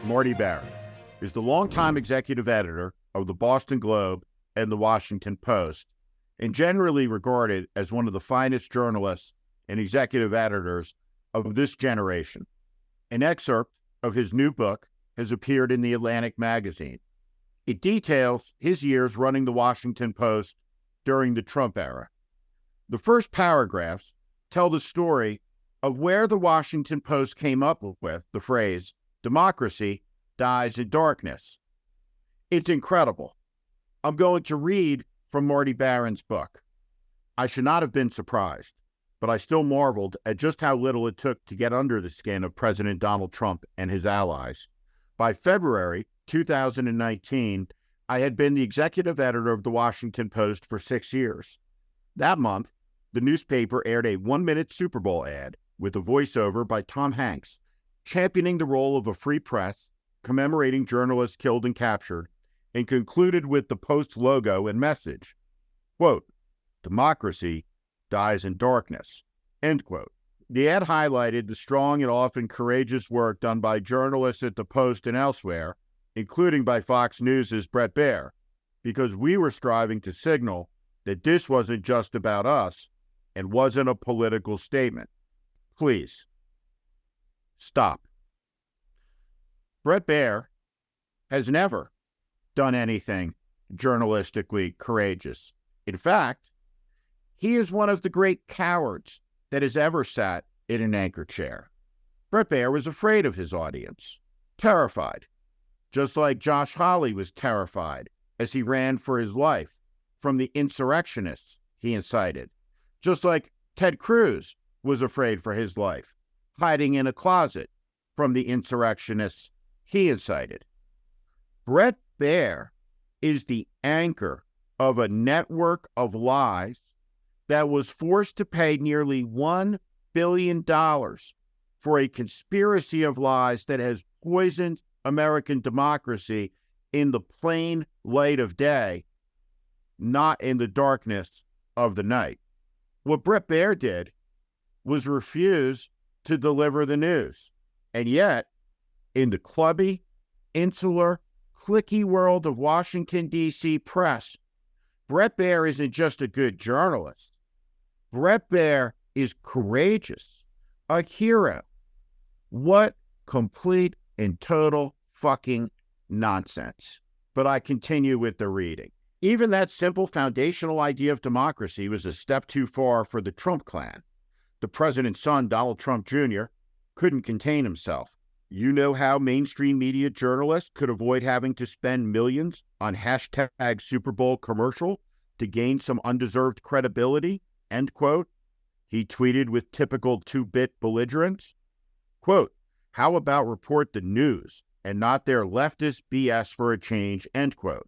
Marty Barron, is the longtime executive editor of the Boston Globe and the Washington Post, and generally regarded as one of the finest journalists and executive editors of this generation. An excerpt of his new book has appeared in the Atlantic magazine. It details his years running the Washington Post during the Trump era. The first paragraphs tell the story of where the Washington Post came up with the phrase, "Democracy dies in darkness." It's incredible. I'm going to read from Marty Barron's book. I should not have been surprised, but I still marveled at just how little it took to get under the skin of President Donald Trump and his allies. By February 2019, I had been the executive editor of the Washington Post for 6 years. That month, the newspaper aired a 1-minute Super Bowl ad with a voiceover by Tom Hanks, championing the role of a free press, commemorating journalists killed and captured, and concluded with the Post logo and message, quote, "Democracy dies in darkness," end quote. The ad highlighted the strong and often courageous work done by journalists at the Post and elsewhere, including by Fox News' Bret Baier, because we were striving to signal that this wasn't just about us and wasn't a political statement. Please, stop. Bret Baier has never done anything journalistically courageous. In fact, he is one of the great cowards that has ever sat in an anchor chair. Bret Baier was afraid of his audience, terrified, just like Josh Hawley was terrified as he ran for his life from the insurrectionists he incited, just like Ted Cruz was afraid for his life, hiding in a closet from the insurrectionists he incited. Bret Baier is the anchor of a network of lies that was forced to pay nearly $1 billion for a conspiracy of lies that has poisoned American democracy in the plain light of day, not in the darkness of the night. What Bret Baier did was refuse to deliver the news. And yet, in the clubby, insular, cliquey world of Washington, D.C. press, Bret Baier isn't just a good journalist. Bret Baier is courageous, a hero. What complete and total fucking nonsense. But I continue with the reading. Even that simple foundational idea of democracy was a step too far for the Trump clan. The president's son, Donald Trump Jr., couldn't contain himself. You know how mainstream media journalists could avoid having to spend millions on hashtag Super Bowl commercial to gain some undeserved credibility, end quote. He tweeted with typical two-bit belligerence. Quote, "How about report the news and not their leftist BS for a change," end quote.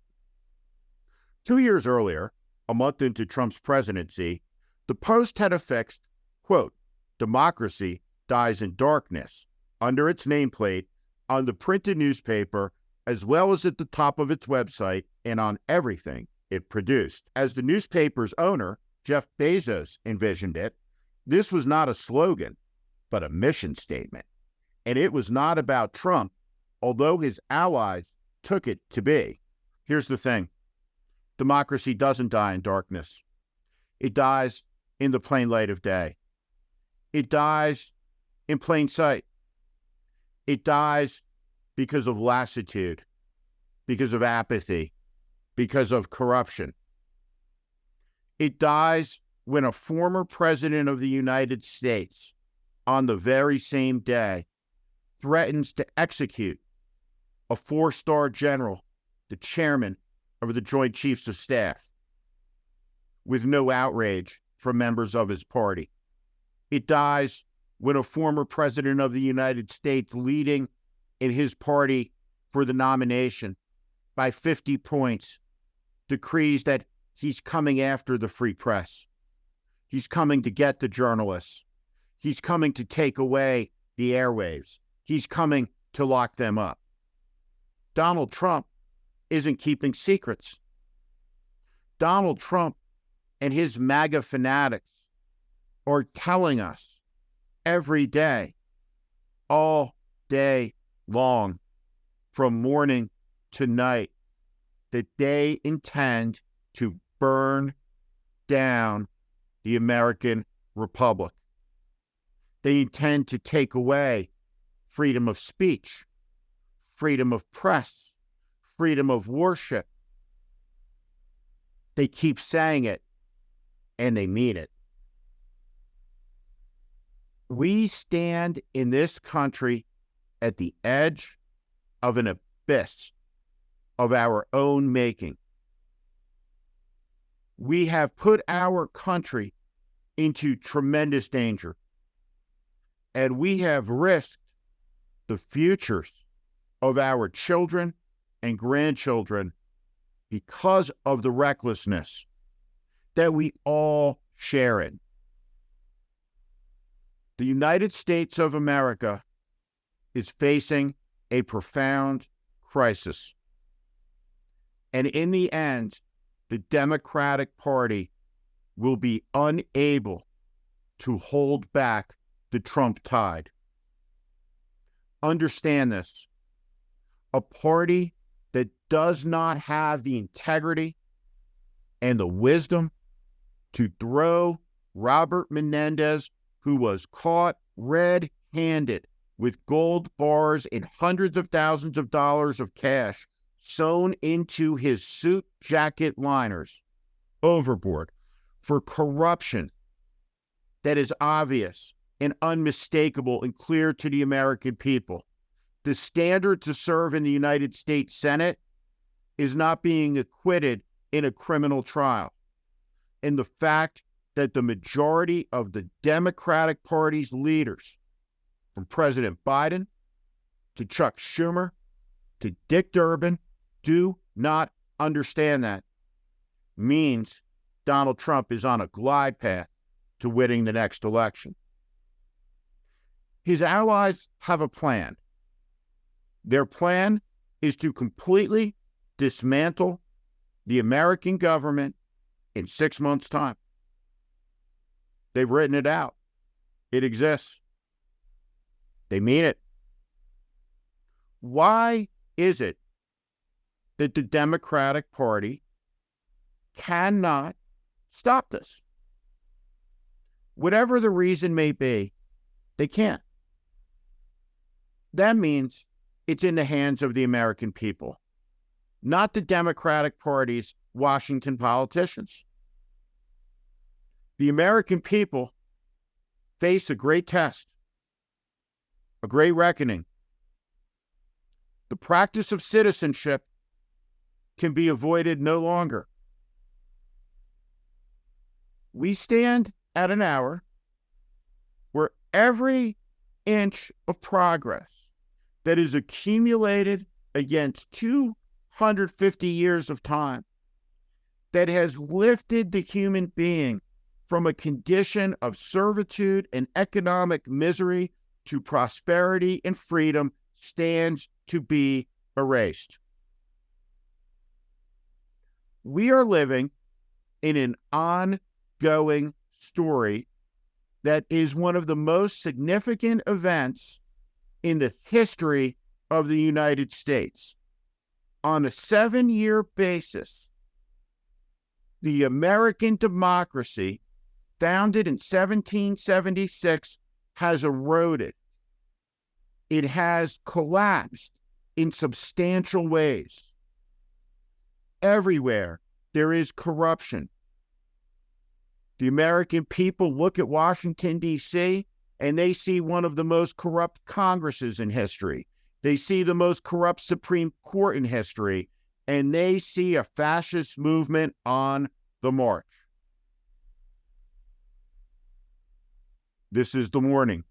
2 years earlier, a month into Trump's presidency, the Post had affixed, quote, "Democracy dies in darkness," under its nameplate on the printed newspaper, as well as at the top of its website and on everything it produced. As the newspaper's owner, Jeff Bezos, envisioned it, this was not a slogan, but a mission statement. And it was not about Trump, although his allies took it to be. Here's the thing. Democracy doesn't die in darkness. It dies in the plain light of day. It dies in plain sight. It dies because of lassitude, because of apathy, because of corruption. It dies when a former president of the United States, on the very same day, threatens to execute a 4-star general, the chairman of the Joint Chiefs of Staff, with no outrage from members of his party. It dies when a former president of the United States leading in his party for the nomination by 50 points decrees that he's coming after the free press. He's coming to get the journalists. He's coming to take away the airwaves. He's coming to lock them up. Donald Trump isn't keeping secrets. Donald Trump and his MAGA fanatics are telling us every day, all day long, from morning to night that they intend to burn down the American Republic. They intend to take away freedom of speech, freedom of press, freedom of worship. They keep saying it, and they mean it. We stand in this country at the edge of an abyss of our own making. We have put our country into tremendous danger, and we have risked the futures of our children and grandchildren because of the recklessness that we all share in. The United States of America is facing a profound crisis. And in the end, the Democratic Party will be unable to hold back the Trump tide. Understand this. A party that does not have the integrity and the wisdom to throw Robert Menendez, who was caught red-handed with gold bars and hundreds of thousands of dollars of cash sewn into his suit jacket liners, overboard for corruption that is obvious and unmistakable and clear to the American people. The standard to serve in the United States Senate is not being acquitted in a criminal trial. And the fact that the majority of the Democratic Party's leaders, from President Biden to Chuck Schumer to Dick Durbin, do not understand that means Donald Trump is on a glide path to winning the next election. His allies have a plan. Their plan is to completely dismantle the American government in 6 months' time. They've written it out. It exists. They mean it. Why is it that the Democratic Party cannot stop this? Whatever the reason may be, they can't. That means it's in the hands of the American people, not the Democratic Party's Washington politicians. The American people face a great test, a great reckoning. The practice of citizenship can be avoided no longer. We stand at an hour where every inch of progress that is accumulated against 250 years of time, that has lifted the human being from a condition of servitude and economic misery to prosperity and freedom, stands to be erased. We are living in an ongoing story that is one of the most significant events in the history of the United States. On a 7-year basis, the American democracy, founded in 1776, has eroded. It has collapsed in substantial ways. Everywhere there is corruption. The American people look at Washington, D.C., and they see one of the most corrupt Congresses in history. They see the most corrupt Supreme Court in history, and they see a fascist movement on the march. This is The Morning.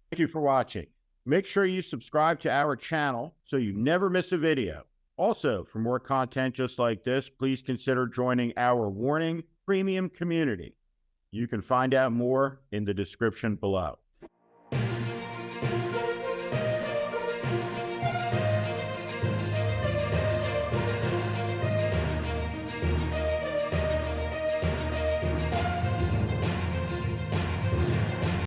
Thank you for watching. Make sure you subscribe to our channel so you never miss a video. Also, for more content just like this, please consider joining our Warning Premium community. You can find out more in the description below.